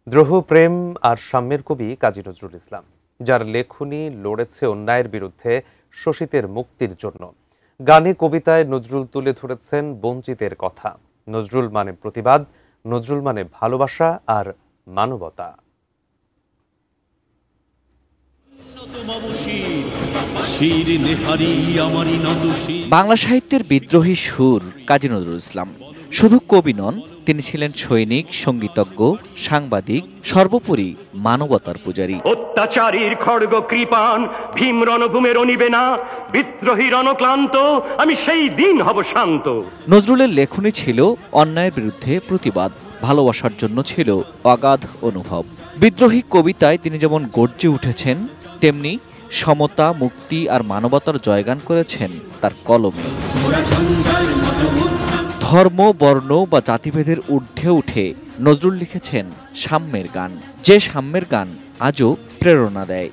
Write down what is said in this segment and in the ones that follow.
দ্রোহ প্রেম আর সাম্যের কবি কাজী নজরুল ইসলাম, যার লেখনী লড়েছে অন্যায়ের বিরুদ্ধে, শোষিতের মুক্তির জন্য। গানে কবিতায় নজরুল তুলে ধরেছেন বঞ্চিতের কথা। নজরুল মানে প্রতিবাদ, নজরুল মানে ভালোবাসা আর মানবতা। বাংলা সাহিত্যের বিদ্রোহী সুর কাজী নজরুল ইসলাম শুধু কবি নন, তিনি ছিলেন সৈনিক, সঙ্গীতজ্ঞ, সাংবাদিক, সর্বোপরি মানবতার পূজারী। অত্যাচারীর খড়গ কৃপান ভীম রণভূমের অনিবে না, বিদ্রোহী রণক্লান্ত, আমি সেই দিন হব শান্ত। নজরুলের লেখনী ছিল অন্যায়ের বিরুদ্ধে প্রতিবাদ, ভালোবাসার জন্য ছিল অগাধ অনুভব। বিদ্রোহী কবিতায় তিনি যেমন গর্জে উঠেছেন, তেমনি সমতা, মুক্তি আর মানবতার জয়গান করেছেন তার কলমে। ধর্ম, বর্ণ বা জাতিভেদের ঊর্ধ্বে উঠে নজরুল লিখেছেন সাম্যের গান, যে সাম্যের গান আজও প্রেরণা দেয়।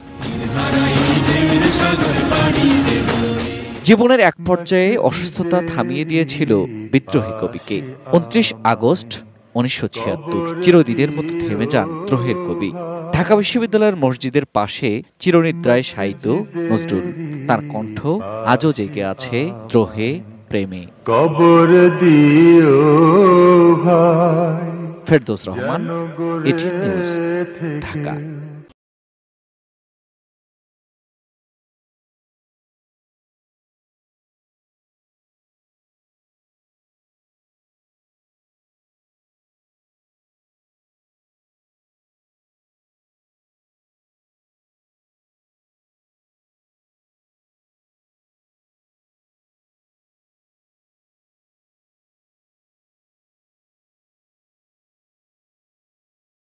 জীবনের এক পর্যায়ে অসুস্থতা থামিয়ে দিয়েছিল বিদ্রোহী কবিকে। 29 আগস্ট 1976 চিরদিনের মতো থেমে যান দ্রোহের কবি। ঢাকা বিশ্ববিদ্যালয়ের মসজিদের পাশে চিরনিদ্রায় শায়িত নজরুল, তার কণ্ঠ আজও জেগে আছে দ্রোহে, প্রেমে। কবর দিও ভাই। Ferdous Rahman, ATN news, Dhaka.